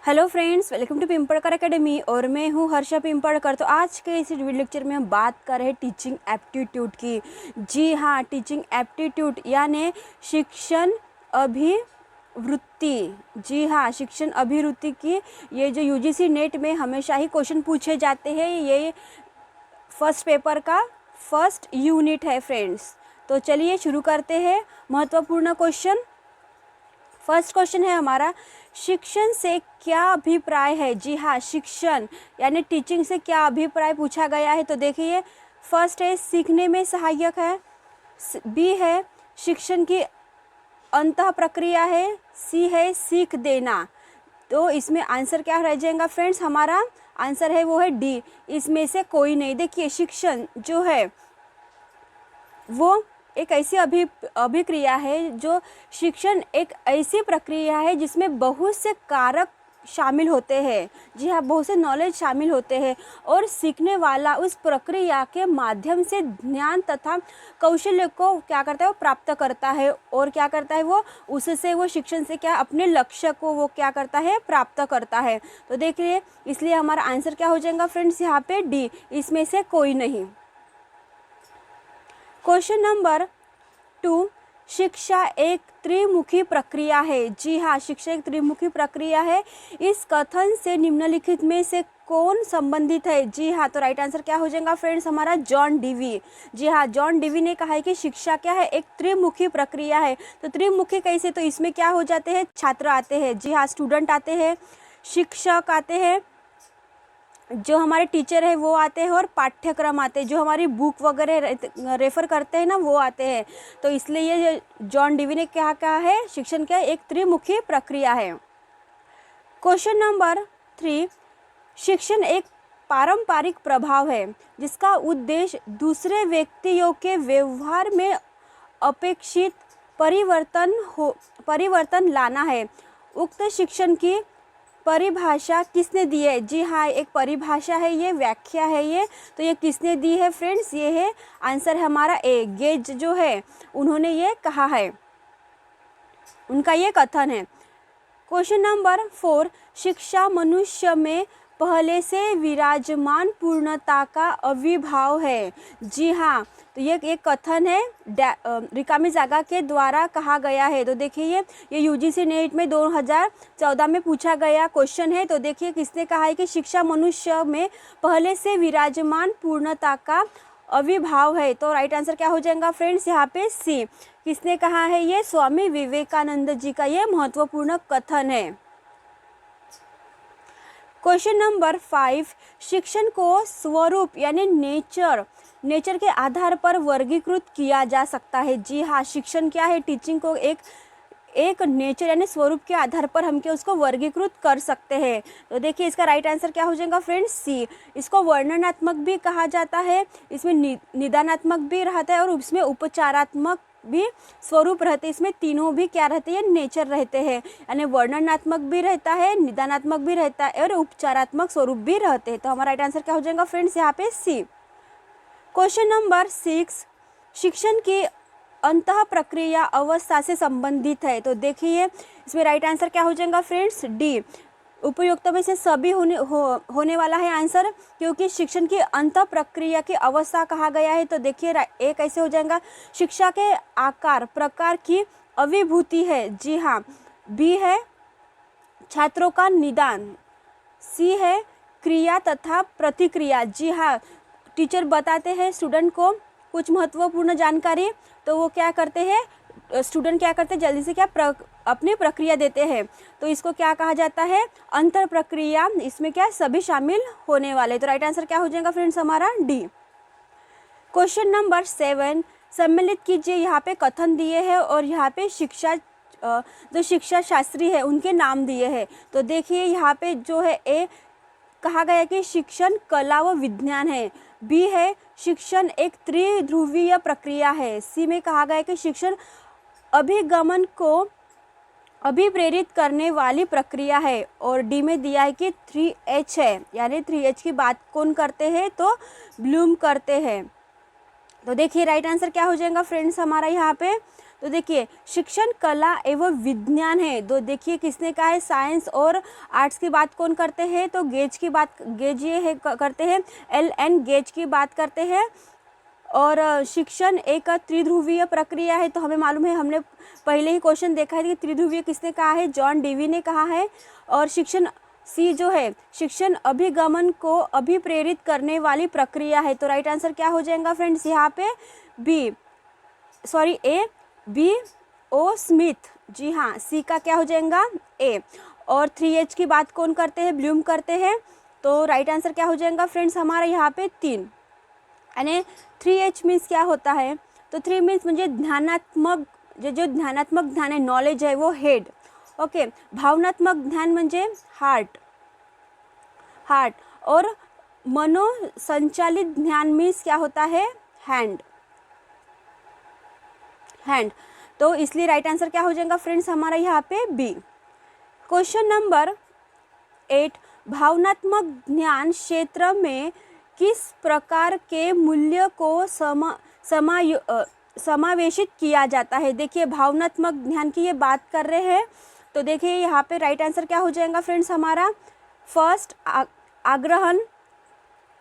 Hello friends, welcome to Pimpadkar academy और मैं हूँ हर्षा पिंपड़कर। तो आज के इस वीडियो लेक्चर में हम बात कर रहे हैं टीचिंग एप्टीट्यूड की। जी हाँ, टीचिंग एप्टीट्यूड यानी शिक्षण अभिवृत्ति। जी हाँ, शिक्षण अभिवृत्ति की ये जो यूजीसी नेट में हमेशा ही क्वेश्चन पूछे जाते हैं, ये फर्स्ट पेपर का फर्स्ट यूनिट है फ्रेंड्स। तो चलिए शुरू करते हैं। महत्वपूर्ण क्वेश्चन, फर्स्ट क्वेश्चन है हमारा, शिक्षण से क्या अभिप्राय है। जी हाँ, शिक्षण यानी टीचिंग से क्या अभिप्राय पूछा गया है। तो देखिए, फर्स्ट है सीखने में सहायक है, बी है शिक्षण की अंतः प्रक्रिया है, सी है सीख देना। तो इसमें आंसर क्या रह जाएगा फ्रेंड्स, हमारा आंसर है वो है डी, इसमें से कोई नहीं। देखिए, शिक्षण जो है वो एक ऐसी अभिक्रिया है, जो शिक्षण एक ऐसी प्रक्रिया है जिसमें बहुत से कारक शामिल होते हैं। जी हाँ, बहुत से नॉलेज शामिल होते हैं और सीखने वाला उस प्रक्रिया के माध्यम से ज्ञान तथा कौशल्य को क्या करता है, वो प्राप्त करता है। और क्या करता है वो, उससे वो शिक्षण से क्या अपने लक्ष्य को वो क्या करता है, प्राप्त करता है। तो देखिए, इसलिए हमारा आंसर क्या हो जाएगा फ्रेंड्स, यहाँ पे डी, इसमें से कोई नहीं। क्वेश्चन नंबर 2, शिक्षा एक त्रिमुखी प्रक्रिया है। जी हाँ, शिक्षा एक त्रिमुखी प्रक्रिया है। इस कथन से निम्नलिखित में से कौन संबंधित है। जी हाँ, तो राइट आंसर क्या हो जाएगा फ्रेंड्स, हमारा जॉन डीवी। जी हाँ, जॉन डीवी ने कहा है कि शिक्षा क्या है, एक त्रिमुखी प्रक्रिया है। तो त्रिमुखी कैसे, तो इसमें क्या हो जाते हैं, छात्र आते हैं। जी हाँ, स्टूडेंट आते हैं, शिक्षक आते हैं, जो हमारे टीचर है वो आते हैं, और पाठ्यक्रम आते हैं, जो हमारी बुक वगैरह रेफ़र करते हैं ना, वो आते हैं। तो इसलिए ये जॉन डीवी ने क्या कहा है, शिक्षण क्या एक त्रिमुखी प्रक्रिया है। क्वेश्चन नंबर 3, शिक्षण एक पारंपरिक प्रभाव है जिसका उद्देश्य दूसरे व्यक्तियों के व्यवहार में अपेक्षित परिवर्तन लाना है। उक्त शिक्षण की परिभाषा किसने दी है। जी हाँ, एक परिभाषा है, ये व्याख्या है ये। तो ये किसने दी है फ्रेंड्स, ये है आंसर है हमारा ए, गेज जो है उन्होंने ये कहा है, उनका ये कथन है। क्वेश्चन नंबर 4, शिक्षा मनुष्य में पहले से विराजमान पूर्णता का अविभाव है। जी हाँ, तो ये एक कथन है, रिकामी जागा के द्वारा कहा गया है। तो देखिए, ये यूजीसी नेट में 2014 में पूछा गया क्वेश्चन है। तो देखिए, किसने कहा है कि शिक्षा मनुष्य में पहले से विराजमान पूर्णता का अविभाव है। तो राइट आंसर क्या हो जाएगा फ्रेंड्स, यहाँ पे सी। किसने कहा है, ये स्वामी विवेकानंद जी का ये महत्वपूर्ण कथन है। क्वेश्चन नंबर 5, शिक्षण को स्वरूप यानी नेचर के आधार पर वर्गीकृत किया जा सकता है। जी हाँ, शिक्षण क्या है, टीचिंग को एक नेचर यानी स्वरूप के आधार पर हम क्या उसको वर्गीकृत कर सकते हैं। तो देखिए, इसका राइट आंसर क्या हो जाएगा फ्रेंड्स, सी। इसको वर्णनात्मक भी कहा जाता है, इसमें निदानात्मक भी रहता है, और इसमें उपचारात्मक भी स्वरूप रहते हैं। इसमें तीनों भी क्या रहते हैं, नेचर रहते हैं, यानी वर्णनात्मक भी रहता है, निदानात्मक भी रहता है, और उपचारात्मक स्वरूप भी रहते हैं। तो हमारा राइट आंसर क्या हो जाएगा फ्रेंड्स, यहाँ पे सी। क्वेश्चन नंबर 6, शिक्षण की अंतः प्रक्रिया अवस्था से संबंधित है। तो देखिए, इसमें राइट आंसर क्या हो जाएगा फ्रेंड्स, डी। उपयुक्त में से सभी होने वाला है आंसर, क्योंकि शिक्षण की अंतः प्रक्रिया की अवस्था कहा गया है। तो देखिए, ए कैसे हो जाएगा, शिक्षा के आकार प्रकार की अभिभूति है। जी हाँ, बी है छात्रों का निदान, सी है क्रिया तथा प्रतिक्रिया। जी हाँ, टीचर बताते हैं स्टूडेंट को कुछ महत्वपूर्ण जानकारी, तो वो क्या करते हैं, स्टूडेंट क्या करते हैं, जल्दी से क्या अपनी प्रक्रिया देते हैं। तो इसको क्या कहा जाता है, अंतर प्रक्रिया। इसमें क्या सभी शामिल होने वाले। तो राइट आंसर क्या हो जाएगा फ्रेंड्स, हमारा डी। क्वेश्चन नंबर 7, सम्मिलित कीजिए। यहाँ पे कथन दिए हैं और यहाँ पे जो शिक्षा शास्त्री है उनके नाम दिए हैं। तो देखिए, यहाँ पे जो है ए कहा गया कि शिक्षण कला व विज्ञान है, बी है शिक्षण एक त्रिध्रुवीय प्रक्रिया है, सी में कहा गया कि शिक्षण अभिगमन को अभिप्रेरित करने वाली प्रक्रिया है, और डी में दिया है कि 3H है, यानी 3H की बात कौन करते हैं, तो ब्लूम करते हैं। तो देखिए, राइट आंसर क्या हो जाएगा फ्रेंड्स, हमारा यहाँ पे तो देखिए शिक्षण कला एवं विज्ञान है। तो देखिए किसने कहा है, साइंस और आर्ट्स की बात कौन करते हैं, तो गेज ये है करते हैं, एल.एन. गेज की बात करते हैं। और शिक्षण एक त्रिध्रुवीय प्रक्रिया है, तो हमें मालूम है, हमने पहले ही क्वेश्चन देखा है कि त्रिध्रुवीय किसने कहा है, जॉन डीवी ने कहा है। और शिक्षण सी जो है, शिक्षण अभिगमन को अभिप्रेरित करने वाली प्रक्रिया है। तो राइट आंसर क्या हो जाएगा फ्रेंड्स यहाँ पे, B.O. स्मिथ। जी हाँ, सी का क्या हो जाएगा, ए। और 3H की बात कौन करते हैं, ब्लूम करते हैं। तो राइट आंसर क्या हो जाएगा फ्रेंड्स हमारा यहाँ पे 3। यानी 3H मीन्स क्या होता है, तो 3 मीन्स मुझे ध्यानात्मक, जो ध्यानात्मक ध्यान है, नॉलेज है, वो हेड। ओके, भावनात्मक ध्यान म्हणजे हार्ट। और मनोसंचालित ध्यान मीन्स क्या होता है, हैंड। तो इसलिए राइट आंसर क्या हो जाएगा फ्रेंड्स हमारा यहाँ पे बी। क्वेश्चन नंबर 8, भावनात्मक ध्यान क्षेत्र में किस प्रकार के मूल्य को समावेशित किया जाता है। देखिए भावनात्मक ध्यान की ये बात कर रहे हैं, तो देखिए यहाँ पे राइट आंसर क्या हो जाएगा फ्रेंड्स हमारा, फर्स्ट आग्रहण,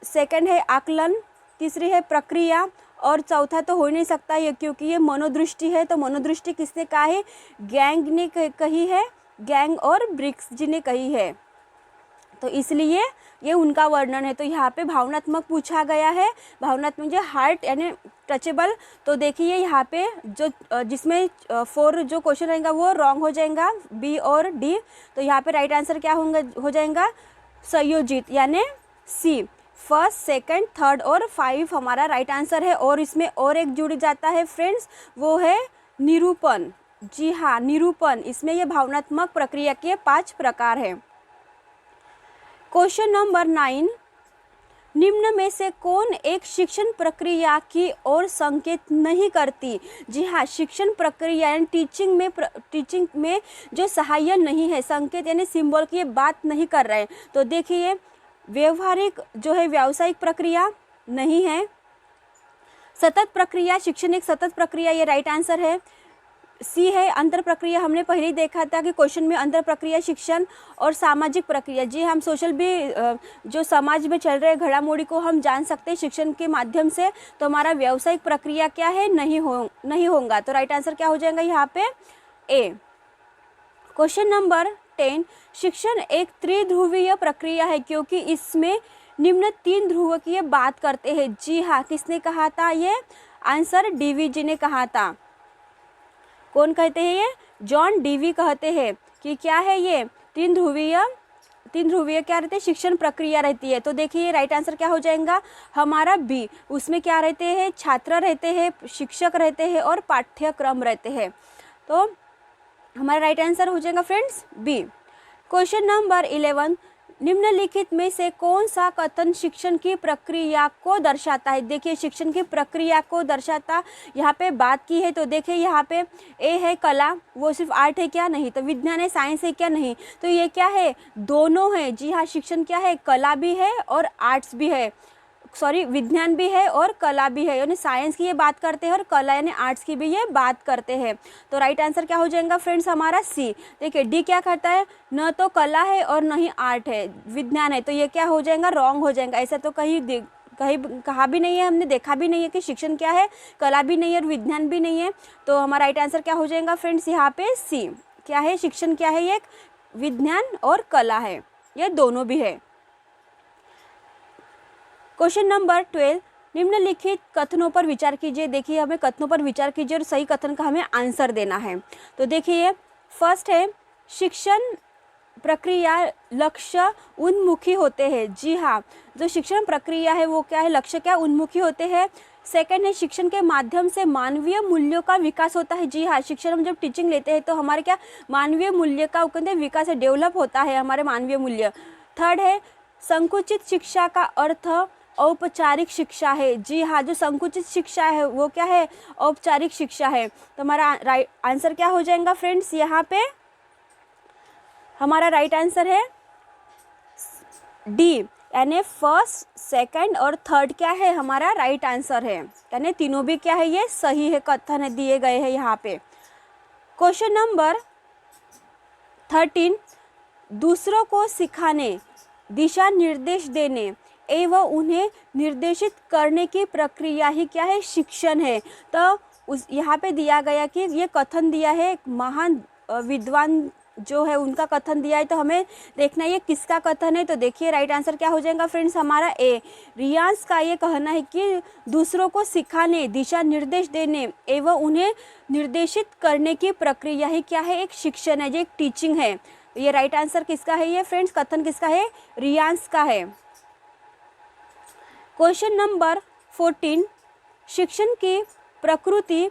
सेकंड है आकलन, तीसरी है प्रक्रिया, और चौथा तो हो ही नहीं सकता ये, क्योंकि ये मनोदृष्टि है। तो मनोदृष्टि किसने कहा है, गैंग ने कही है, गैंग और ब्रिक्स जी ने कही है। तो इसलिए ये उनका वर्णन है। तो यहाँ पे भावनात्मक पूछा गया है, भावनात्मक जो हार्ट यानी टचेबल। तो देखिए यहाँ पे जो जिसमें 4 जो क्वेश्चन रहेगा वो रॉन्ग हो जाएगा, बी और डी। तो यहाँ पे राइट आंसर क्या हो जाएगा, संयोजित यानी सी। फर्स्ट, सेकंड, थर्ड और 5 हमारा राइट आंसर है। और इसमें और एक जुड़ जाता है फ्रेंड्स, वो है निरूपण। जी हाँ, निरूपण। इसमें ये भावनात्मक प्रक्रिया के 5 प्रकार हैं। क्वेश्चन नंबर 9, निम्न में से कौन एक शिक्षण प्रक्रिया की ओर संकेत नहीं करती। जी हाँ, शिक्षण प्रक्रिया यानी टीचिंग में जो सहायक नहीं है, संकेत यानी सिंबल की बात नहीं कर रहे हैं। तो देखिए व्यवहारिक जो है, व्यावसायिक प्रक्रिया नहीं है। सतत प्रक्रिया, शिक्षण एक सतत प्रक्रिया, ये राइट आंसर है। सी है अंतर प्रक्रिया, हमने पहले ही देखा था कि क्वेश्चन में अंतर प्रक्रिया शिक्षण। और सामाजिक प्रक्रिया, जी हम सोशल भी जो समाज में चल रहे घड़ामोड़ी को हम जान सकते हैं शिक्षण के माध्यम से। तो हमारा व्यावसायिक प्रक्रिया क्या है, नहीं होगा। तो राइट आंसर क्या हो जाएगा यहाँ पे, ए। क्वेश्चन नंबर 10, शिक्षण एक त्रिध्रुवीय प्रक्रिया है क्योंकि इसमें निम्न 3 ध्रुव की बात करते हैं। जी हाँ, किसने कहा था ये आंसर, डीवी जी ने कहा था। कौन कहते हैं ये, जॉन डीवी कहते हैं कि क्या है ये, 3 ध्रुवीय क्या रहते हैं, शिक्षण प्रक्रिया रहती है। तो देखिए राइट आंसर क्या हो जाएगा हमारा बी। उसमें क्या रहते हैं, छात्र रहते हैं, शिक्षक रहते हैं और पाठ्यक्रम रहते हैं। तो हमारा राइट आंसर हो जाएगा फ्रेंड्स बी। क्वेश्चन नंबर 11, निम्नलिखित में से कौन सा कथन शिक्षण की प्रक्रिया को दर्शाता है। देखिए शिक्षण की प्रक्रिया को दर्शाता यहाँ पे बात की है। तो देखिए यहाँ पे ए है कला, वो सिर्फ आर्ट है क्या, नहीं। तो विज्ञान है, साइंस है क्या, नहीं। तो ये क्या है, दोनों है। जी हाँ, शिक्षण क्या है, कला भी है और आर्ट्स भी है, विज्ञान भी है और कला भी है। यानी साइंस की ये बात करते हैं और कला यानी आर्ट्स की भी ये बात करते हैं। तो राइट आंसर क्या हो जाएगा फ्रेंड्स हमारा सी। देखिए डी क्या करता है, न तो कला है और न ही आर्ट है, विज्ञान है। तो ये क्या हो जाएगा, रॉन्ग हो जाएगा। ऐसा तो कहीं कहा भी नहीं है, हमने देखा भी नहीं है कि शिक्षण क्या है, कला भी नहीं है और विज्ञान भी नहीं है। तो हमारा राइट आंसर क्या हो जाएगा फ्रेंड्स यहाँ पे सी। क्या है, शिक्षण क्या है, ये विज्ञान और कला है, ये दोनों भी है। क्वेश्चन नंबर 12, निम्नलिखित कथनों पर विचार कीजिए। देखिए हमें कथनों पर विचार कीजिए और सही कथन का हमें आंसर देना है। तो देखिए फर्स्ट है, शिक्षण प्रक्रिया लक्ष्य उन्मुखी होते हैं। जी हाँ, जो शिक्षण प्रक्रिया है वो क्या है, लक्ष्य क्या उन्मुखी होते हैं। सेकंड है, शिक्षण के माध्यम से मानवीय मूल्यों का विकास होता है। जी हाँ, शिक्षण हम जब टीचिंग लेते हैं तो हमारे क्या मानवीय मूल्य का विकास है, डेवलप होता है हमारे मानवीय मूल्य। थर्ड है, संकुचित शिक्षा का अर्थ औपचारिक शिक्षा है। जी हाँ, जो संकुचित शिक्षा है वो क्या है, औपचारिक शिक्षा है। तो हमारा राइट आंसर क्या हो जाएगा फ्रेंड्स यहाँ पे, हमारा राइट आंसर है डी, यानी फर्स्ट, सेकंड और थर्ड क्या है हमारा राइट आंसर है। यानी तीनों भी क्या है, ये सही है कथन दिए गए हैं यहाँ पे। क्वेश्चन नंबर 13, दूसरों को सिखाने, दिशा निर्देश देने एवं उन्हें निर्देशित करने की प्रक्रिया ही क्या है, शिक्षण है। तो उस यहाँ पे दिया गया कि ये कथन दिया है एक महान विद्वान जो है उनका कथन दिया है, तो हमें देखना है ये किसका कथन है। तो देखिए राइट आंसर क्या हो जाएगा फ्रेंड्स हमारा ए, रियांस का ये कहना है कि दूसरों को सिखाने, दिशा निर्देश देने एवं उन्हें निर्देशित करने की प्रक्रिया ही क्या है, एक शिक्षण है, जो एक टीचिंग है। ये राइट आंसर किसका है, ये फ्रेंड्स कथन किसका है, रियांस का है। क्वेश्चन नंबर 14, शिक्षण की प्रकृति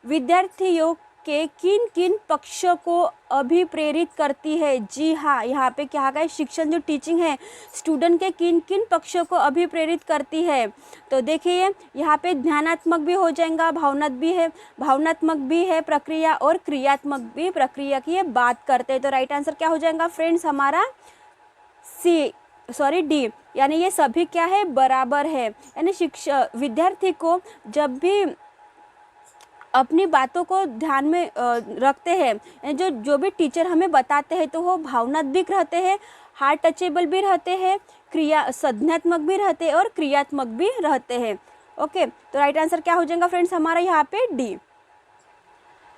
विद्यार्थियों के किन किन पक्षों को अभिप्रेरित करती है। जी हाँ, यहाँ पे क्या है, शिक्षण जो टीचिंग है स्टूडेंट के किन किन पक्षों को अभिप्रेरित करती है। तो देखिए यहाँ पे ध्यानात्मक भी हो जाएगा, भावनात्मक भी है प्रक्रिया, और क्रियात्मक भी प्रक्रिया की ये बात करते हैं। तो राइट आंसर क्या हो जाएगा फ्रेंड्स हमारा डी, यानी ये सभी क्या है, बराबर है। यानी विद्यार्थी को जब भी अपनी बातों को ध्यान में रखते हैं, जो भी टीचर हमें बताते हैं तो वो भावनात्मक रहते हैं, हार्ट टचेबल भी रहते हैं, संज्ञात्मक भी रहते हैं और क्रियात्मक भी रहते हैं। ओके, तो राइट आंसर क्या हो जाएगा फ्रेंड्स हमारा यहाँ पे डी।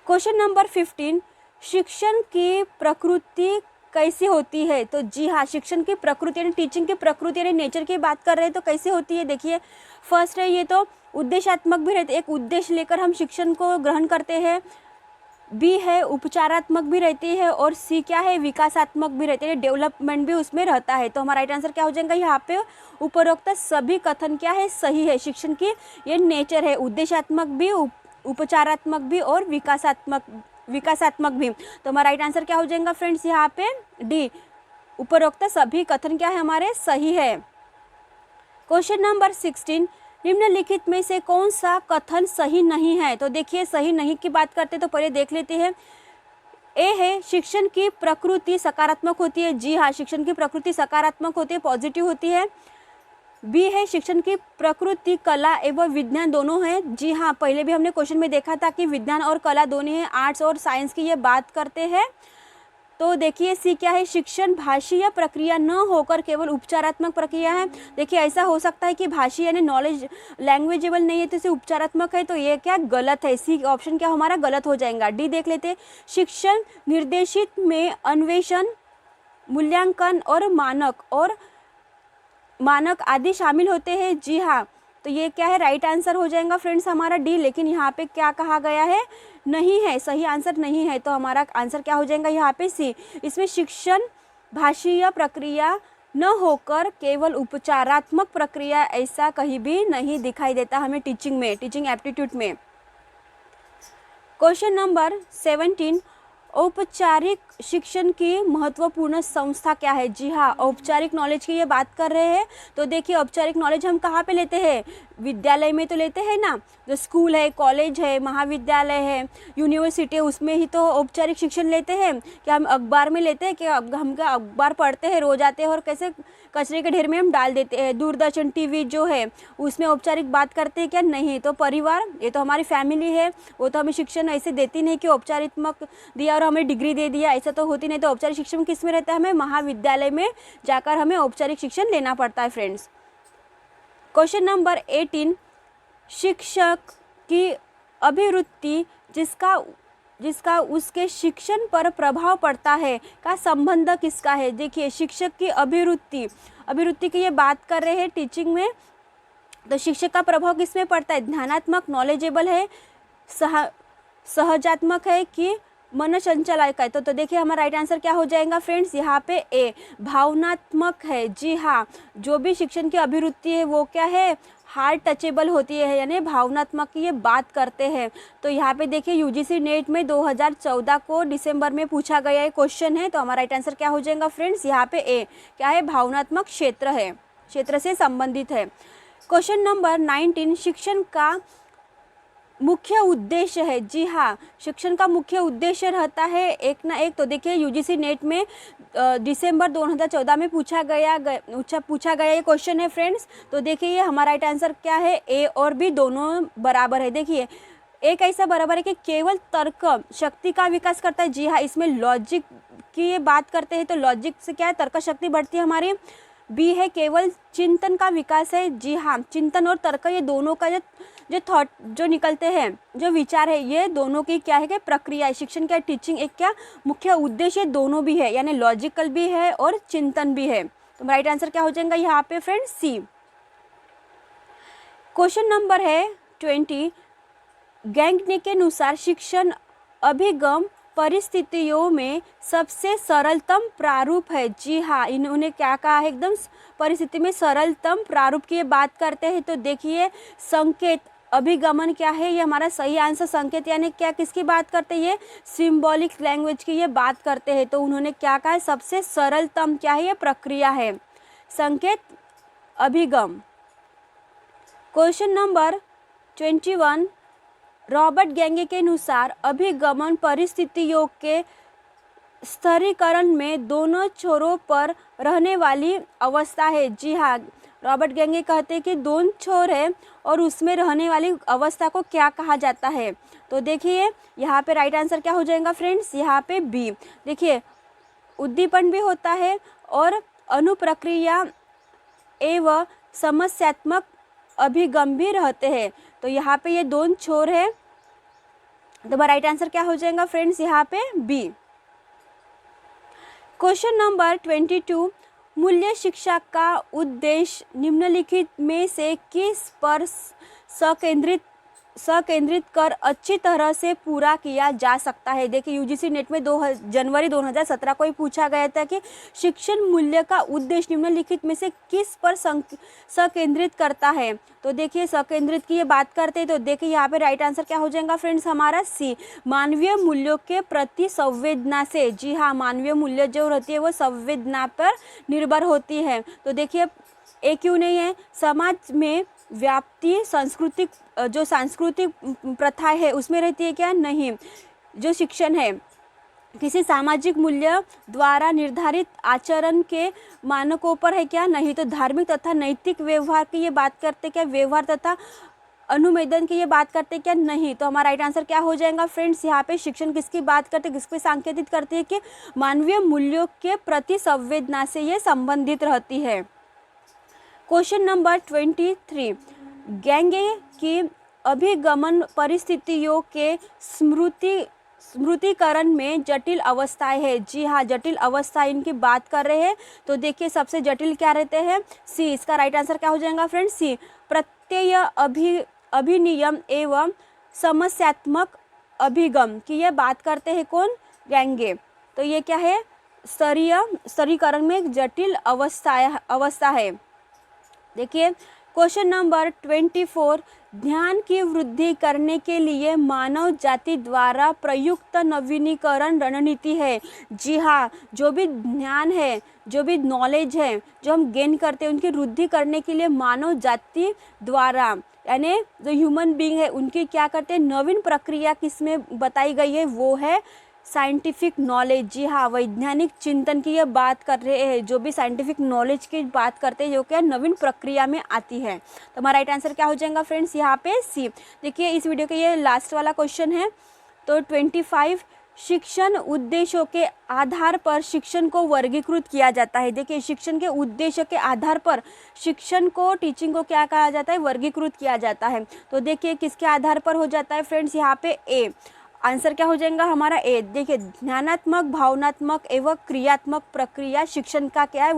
क्वेश्चन नंबर 15, शिक्षण की प्रकृति कैसी होती है। तो जी हाँ, शिक्षण की प्रकृति यानी टीचिंग की प्रकृति यानी नेचर की बात कर रहे हैं, तो कैसे होती है। देखिए फर्स्ट है ये तो उद्देश्यात्मक भी रहते, एक उद्देश्य लेकर हम शिक्षण को ग्रहण करते हैं। बी है उपचारात्मक भी रहती है, और सी क्या है, विकासात्मक भी रहती है, डेवलपमेंट भी उसमें रहता है। तो हमारा राइट आंसर क्या हो जाएगा यहाँ पे, उपरोक्त सभी कथन क्या है, सही है। शिक्षण की ये नेचर है, उद्देश्यात्मक भी, उपचारात्मक भी और विकासात्मक भी। तो हमारा राइट आंसर क्या हो जाएगा फ्रेंड्स यहाँ पे डी, उपरोक्त सभी कथन क्या है हमारे, सही है। क्वेश्चन नंबर 16, निम्नलिखित में से कौन सा कथन सही नहीं है। तो देखिए सही नहीं की बात करते तो पहले देख लेते हैं। ए है, शिक्षण की प्रकृति सकारात्मक होती है। जी हाँ, शिक्षण की प्रकृति सकारात्मक होती है, पॉजिटिव होती है। बी है, शिक्षण की प्रकृति कला एवं विज्ञान दोनों है। जी हाँ, पहले भी हमने क्वेश्चन में देखा था कि विज्ञान और कला दोनों हैं, आर्ट्स और साइंस की ये बात करते हैं। तो देखिए सी क्या है, शिक्षण भाषीय प्रक्रिया न होकर केवल उपचारात्मक प्रक्रिया है। देखिए ऐसा हो सकता है कि भाषी यानी नॉलेज लैंग्वेजेबल नहीं है तो इसे उपचारात्मक है, तो ये क्या गलत है, सी ऑप्शन क्या हमारा गलत हो जाएगा। डी देख लेते हैं, शिक्षण निर्देशित में अन्वेषण, मूल्यांकन और मानक आदि शामिल होते हैं। जी हाँ, तो ये क्या है, राइट आंसर हो जाएगा फ्रेंड्स हमारा डी। लेकिन यहाँ पे क्या कहा गया है, नहीं है, सही आंसर नहीं है। तो हमारा आंसर क्या हो जाएगा यहाँ पे सी। इसमें शिक्षण भाषीय प्रक्रिया न होकर केवल उपचारात्मक प्रक्रिया, ऐसा कहीं भी नहीं दिखाई देता हमें टीचिंग में, टीचिंग एप्टीट्यूड में। क्वेश्चन नंबर 17, औपचारिक शिक्षण की महत्वपूर्ण संस्था क्या है। जी हाँ, औपचारिक नॉलेज की ये बात कर रहे हैं। तो देखिए औपचारिक नॉलेज हम कहाँ पे लेते हैं, विद्यालय में तो लेते हैं ना, जो स्कूल है, कॉलेज है, महाविद्यालय है, यूनिवर्सिटी है, उसमें ही तो औपचारिक शिक्षण लेते हैं। क्या हम अखबार में लेते हैं, कि हम क्या अखबार पढ़ते हैं, रोज आते हैं और कैसे कचरे के ढेर में हम डाल देते हैं। दूरदर्शन टीवी जो है उसमें औपचारिक बात करते हैं क्या, नहीं। तो परिवार, ये तो हमारी फैमिली है, वो तो हमें शिक्षण ऐसे देती नहीं कि औपचारिक दिया और हमें डिग्री दे दिया, ऐसा तो होती नहीं। तो औपचारिक शिक्षण किस में रहता है, हमें महाविद्यालय में जाकर हमें औपचारिक शिक्षण लेना पड़ता है फ्रेंड्स। क्वेश्चन नंबर 18, शिक्षक की अभिवृत्ति जिसका उसके शिक्षण पर प्रभाव पड़ता है का संबंध किसका है। देखिए शिक्षक की अभिवृत्ति की ये बात कर रहे हैं टीचिंग में। तो शिक्षक का प्रभाव किस में पड़ता है, ध्यानात्मक, नॉलेजेबल है, सहजात्मक है कि मन संचालक है। तो देखिए हमारा राइट आंसर क्या हो जाएगा फ्रेंड्स यहाँ पे ए, भावनात्मक है। जी हाँ, जो भी शिक्षण की अभिवृत्ति है वो क्या है, हार्ट टचेबल होती है, यानी भावनात्मक की ये बात करते हैं। तो यहाँ पे देखिए यूजीसी नेट में 2014 को दिसंबर में पूछा गया ये क्वेश्चन है। तो हमारा राइट आंसर क्या हो जाएगा फ्रेंड्स यहाँ पे ए, क्या है, भावनात्मक क्षेत्र है, क्षेत्र से संबंधित है। क्वेश्चन नंबर 19, शिक्षण का मुख्य उद्देश्य है। जी हाँ, शिक्षण का मुख्य उद्देश्य रहता है एक ना एक। तो देखिए यूजीसी नेट में दिसंबर 2014 में पूछा गया ये क्वेश्चन है फ्रेंड्स। तो देखिए ये हमारा राइट आंसर क्या है, ए और बी दोनों बराबर है। देखिए एक ऐसा बराबर है कि केवल तर्क शक्ति का विकास करता है। जी हाँ, इसमें लॉजिक की ये बात करते हैं तो लॉजिक से क्या है, तर्क शक्ति बढ़ती है हमारी। बी है केवल चिंतन का विकास है। जी हाँ, चिंतन और तर्क ये दोनों का जो थॉट जो निकलते हैं, जो विचार है, ये दोनों की क्या है कि प्रक्रिया है। शिक्षण क्या टीचिंग एक क्या मुख्य उद्देश्य दोनों भी है, यानी लॉजिकल भी है और चिंतन भी है। तो राइट आंसर क्या हो जाएगा यहाँ पे फ्रेंड्स, सी। क्वेश्चन नंबर है 20। गैंगने के अनुसार शिक्षण अभिगम परिस्थितियों में सबसे सरलतम प्रारूप है। जी हाँ, इन्होंने क्या कहा है, एकदम परिस्थिति में सरलतम प्रारूप की ये बात करते हैं। तो देखिए संकेत अभिगमन क्या है, ये हमारा सही आंसर। संकेत यानी क्या, किसकी बात करते हैं, ये सिंबॉलिक लैंग्वेज की ये बात करते हैं। तो उन्होंने क्या कहा है, सबसे सरलतम क्या है, ये प्रक्रिया है संकेत अभिगम। Question number 21। रॉबर्ट गैंगे के अनुसार अभिगमन परिस्थितियों के स्तरीकरण में दोनों छोरों पर रहने वाली अवस्था है। जी हाँ, रॉबर्ट गैंगे कहते हैं कि दोनों छोर है और उसमें रहने वाली अवस्था को क्या कहा जाता है। तो देखिए यहाँ पे राइट आंसर क्या हो जाएगा फ्रेंड्स, यहाँ पे बी। देखिए उद्दीपन भी होता है और अनुप्रक्रिया एवं समस्यात्मक अभिगम भी रहते हैं। तो यहाँ पे ये दोनों छोर है, तो राइट आंसर क्या हो जाएगा फ्रेंड्स, यहाँ पे बी। Question number 22। मूल्य शिक्षा का उद्देश्य निम्नलिखित में से किस पर संकेंद्रित कर अच्छी तरह से पूरा किया जा सकता है। देखिए यूजीसी नेट में जनवरी 2017 को ही पूछा गया था कि शिक्षण मूल्य का उद्देश्य निम्नलिखित में से किस पर संकेंद्रित करता है। तो देखिए संकेंद्रित की ये बात करते हैं, तो देखिए यहाँ पे राइट आंसर क्या हो जाएगा फ्रेंड्स, हमारा सी, मानवीय मूल्यों के प्रति संवेदना से। जी हाँ, मानवीय मूल्य जो रहती है वो संवेदना पर निर्भर होती है। तो देखिए एक क्यों नहीं है, समाज में व्याप्ति सांस्कृतिक प्रथा है उसमें रहती है क्या, नहीं। जो शिक्षण है किसी सामाजिक मूल्य द्वारा निर्धारित आचरण के मानकों पर है क्या, नहीं। तो धार्मिक तथा नैतिक व्यवहार की ये बात करते क्या, व्यवहार तथा अनुमेदन की ये बात करते क्या, नहीं। तो हमारा राइट आंसर क्या हो जाएगा फ्रेंड्स, यहाँ पे शिक्षण किसकी बात करते, किस पे संकेतित करती है कि मानवीय मूल्यों के प्रति संवेदना से ये संबंधित रहती है। Question number 23। गैंगे की अभिगमन परिस्थितियों के स्मृतिकरण में जटिल अवस्थाएं है। जी हाँ, जटिल अवस्था इनकी बात कर रहे हैं। तो देखिए सबसे जटिल क्या रहते हैं, सी। इसका राइट आंसर क्या हो जाएगा फ्रेंड्स, सी। प्रत्यय अभिनियम एवं समस्यात्मक अभिगम की ये बात करते हैं कौन, गैंगे। तो ये क्या है, स्तरीकरण में एक जटिल अवस्था है। देखिए क्वेश्चन नंबर 24। ध्यान की वृद्धि करने के लिए मानव जाति द्वारा प्रयुक्त नवीनीकरण रणनीति है। जी हाँ, जो भी ज्ञान है, जो भी नॉलेज है, जो हम गेन करते हैं, उनकी वृद्धि करने के लिए मानव जाति द्वारा यानी जो ह्यूमन बीइंग है उनकी क्या करते हैं, नवीन प्रक्रिया किसमें बताई गई है, वो है साइंटिफिक नॉलेज। जी हाँ, वैज्ञानिक चिंतन की ये बात कर रहे हैं, जो भी साइंटिफिक नॉलेज की बात करते हैं जो क्या नवीन प्रक्रिया में आती है। तो हमारा राइट आंसर क्या हो जाएगा फ्रेंड्स, यहाँ पे सी। देखिए इस वीडियो का ये लास्ट वाला क्वेश्चन है। तो 25। शिक्षण उद्देश्यों के आधार पर शिक्षण को वर्गीकृत किया जाता है। देखिए शिक्षण के उद्देश्य के आधार पर शिक्षण को, टीचिंग को क्या कहा जाता है, वर्गीकृत किया जाता है। तो देखिए किसके आधार पर हो जाता है फ्रेंड्स, यहाँ पे ए। आंसर क्या हो जाएगा हमारा ए। देखिए ध्यानात्मक, भावनात्मक एवं क्रियात्मक प्रक्रिया शिक्षण का क्या है,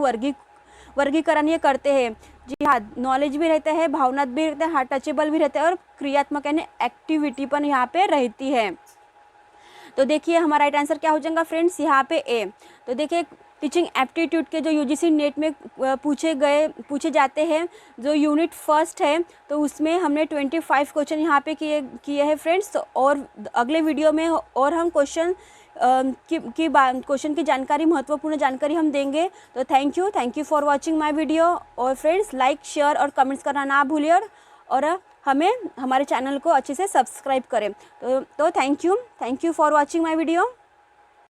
वर्गीकरण ये करते हैं। जी हाँ, नॉलेज भी रहता है, भावनात्मक भी रहता है, हाँ टचेबल भी रहता है और क्रियात्मक यानी एक्टिविटी पर यहाँ पे रहती है। तो देखिए हमारा राइट आंसर क्या हो जाएगा फ्रेंड्स, यहाँ पे ए। तो देखिए टीचिंग एप्टीट्यूड के जो यूजीसी नेट में पूछे जाते हैं, जो यूनिट फर्स्ट है, तो उसमें हमने 25 क्वेश्चन यहाँ पे किए हैं फ्रेंड्स। और अगले वीडियो में और हम क्वेश्चन की जानकारी, महत्वपूर्ण जानकारी हम देंगे। तो thank you for watching my video. और फ्रेंड्स लाइक, शेयर और कमेंट्स करना ना भूलिए और हमारे चैनल को अच्छे से सब्सक्राइब करें। तो thank you for watching my video.